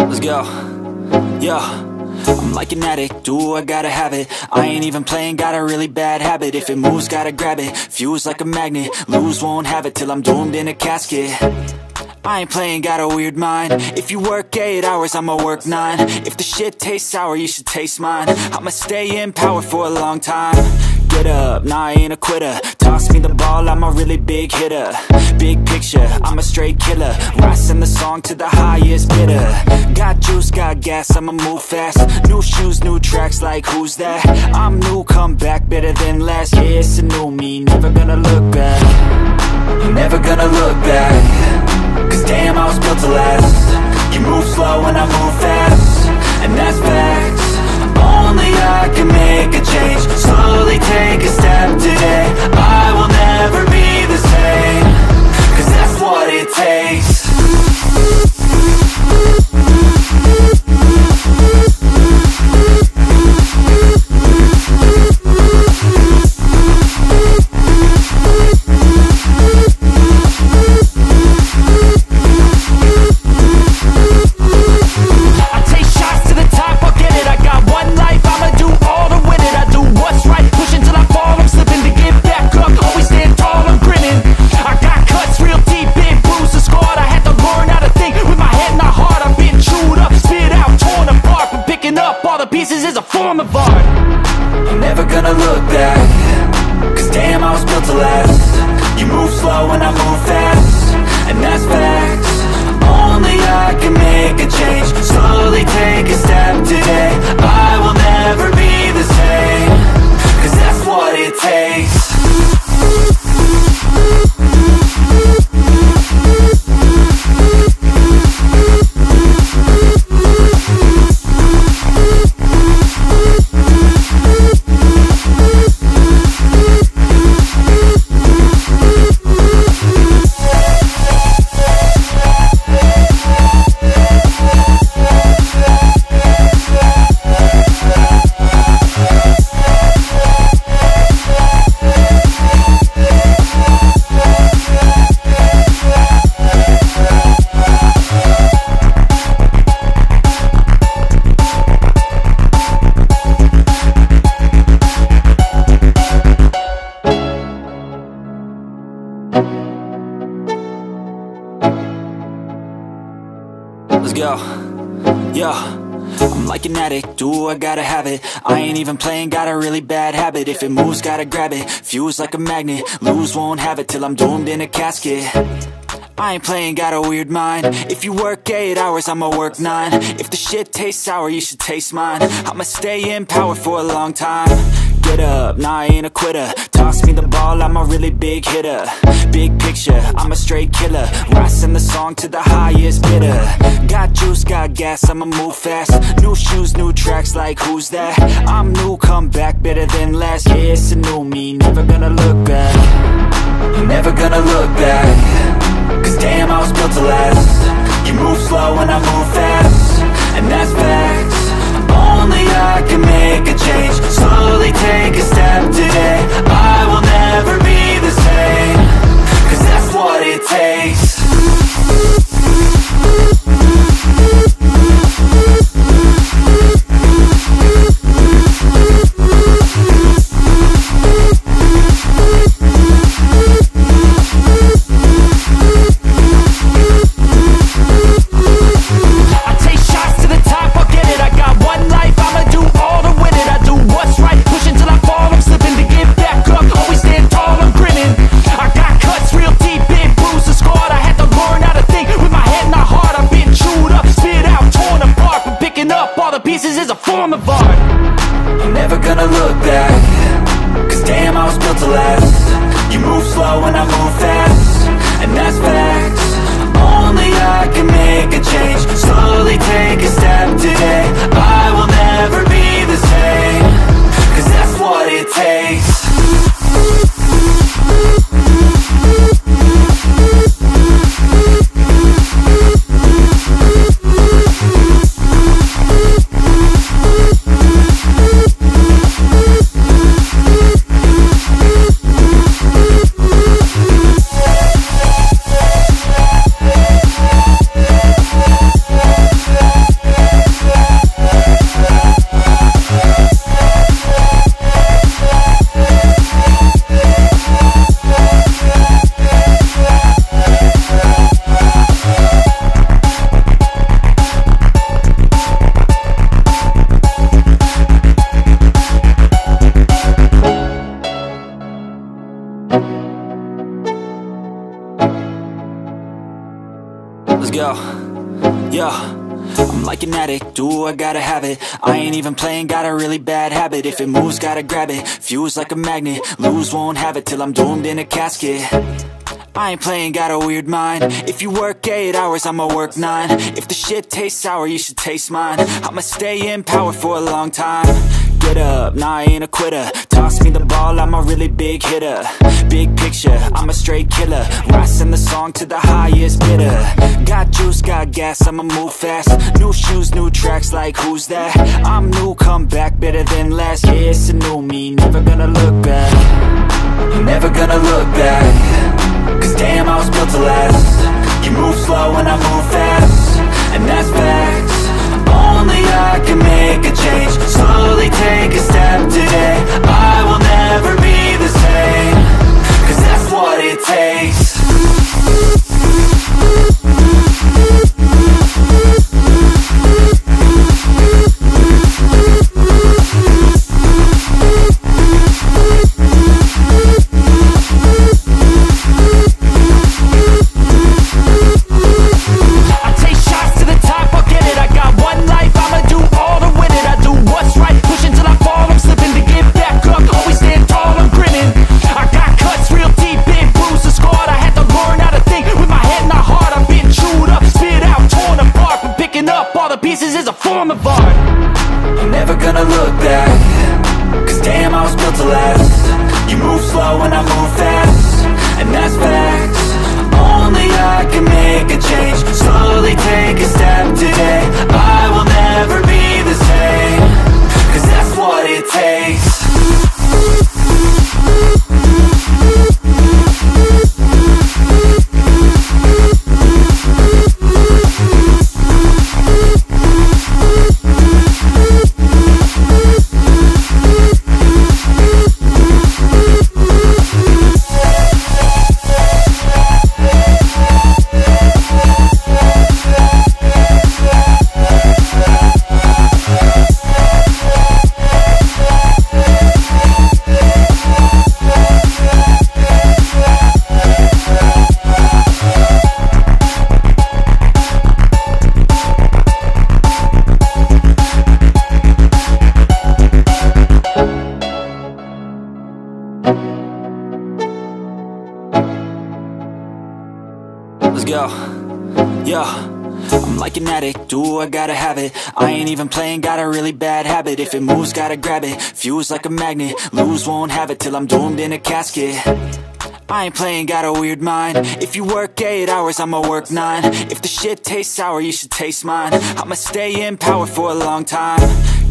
Let's go. Yo, I'm like an addict, do I gotta have it. I ain't even playing, got a really bad habit. If it moves, gotta grab it, fuse like a magnet. Lose, won't have it till I'm doomed in a casket. I ain't playing, got a weird mind. If you work 8 hours, I'ma work 9. If the shit tastes sour, you should taste mine. I'ma stay in power for a long time. Get up, nah, I ain't a quitter. Toss me the ball, I'm a really big hitter. Big picture, I'm a straight killer. Rising the song to the highest bidder. Got juice, got gas, I'ma move fast. New shoes, new tracks, like who's that? I'm new, come back, better than last. Yeah, it's a new me, never gonna look back. Never gonna look back. Cause damn, I was built to last. You move slow and I move fast, and that's facts. Only I can make a change. Slowly take a step today. I will never be the same. Cause that's what it takes. Pieces is a form of art. I'm never gonna look back. Cause damn, I was built to last. You move slow and I move fast, and that's facts. Only I can make a change. Slowly take a step today. I will never be the same. Cause that's what it takes. Let's go. Yo, I'm like an addict, do I gotta have it. I ain't even playing, got a really bad habit. If it moves, gotta grab it, fuse like a magnet. Lose, won't have it till I'm doomed in a casket. I ain't playing, got a weird mind. If you work 8 hours, I'ma work 9. If the shit tastes sour, you should taste mine. I'ma stay in power for a long time. Get up, nah, I ain't a quitter. Toss me the ball, I'm a really big hitter. Big picture, I'm a straight killer. Rising the song to the highest bidder. Got juice, got gas, I'ma move fast. New shoes, new tracks, like who's that? I'm new, come back, better than last. Yeah, it's a new me, never gonna look back. Never gonna look back. Cause damn, I was built to last. You move slow and I move fast, and that's facts. Only I can make a change. Slowly take a step today. I will never be the same. Cause that's what it takes. All to win it, I do what's right, pushing till I fall. I'm slipping to get back up, always stand tall. Let's go. Yo, I'm like an addict, ooh, I gotta have it. I ain't even playing, got a really bad habit. If it moves, gotta grab it. Fuse like a magnet, lose, won't have it till I'm doomed in a casket. I ain't playing, got a weird mind. If you work 8 hours, I'ma work 9. If the shit tastes sour, you should taste mine. I'ma stay in power for a long time. Get up, nah, I ain't a quitter. Toss me the ball, I'm a really big hitter. Big picture, I'm a straight killer. Rising the song to the highest bidder. Got juice, got gas, I'ma move fast. New shoes, new tracks, like who's that? I'm new, come back, better than last. Yeah, it's a new me, never gonna look back. Never gonna look back. Cause damn, I was built to last. You move slow and I move fast, and that's facts. Only I can make a change. Slowly take a step today. I will never be the same. Cause that's what it takes. Pieces is a form of art. I'm never gonna look back. Cause damn, I was built to last. You move slow and I move fast, and that's facts. Only I can make a change. Slowly take a step today. I will never be the same. Cause that's what it takes. Let's go. Yo, I'm like an addict, ooh, I gotta have it. I ain't even playing, got a really bad habit. If it moves, gotta grab it. Fuse like a magnet, lose, won't have it till I'm doomed in a casket. I ain't playing, got a weird mind. If you work 8 hours, I'ma work 9. If the shit tastes sour, you should taste mine. I'ma stay in power for a long time.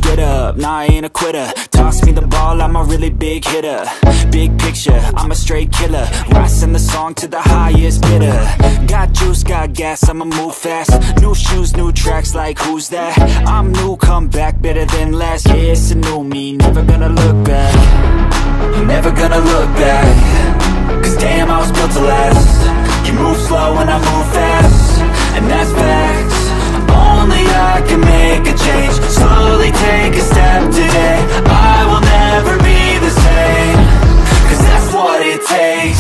Get up, nah, I ain't a quitter. Toss me the ball, I'm a really big hitter. Big picture, I'm a straight killer. Rising the song to the highest bidder. Got juice, got gas, I'ma move fast. New shoes, new tracks, like who's that? I'm new, come back, better than last. Yeah, it's a new me, never gonna look back. Never gonna look back. Cause damn, I was built to last. You move slow and I move fast, and that's facts. Only I can make a change. Slowly take a step today. I will never be the same. Cause that's what it takes.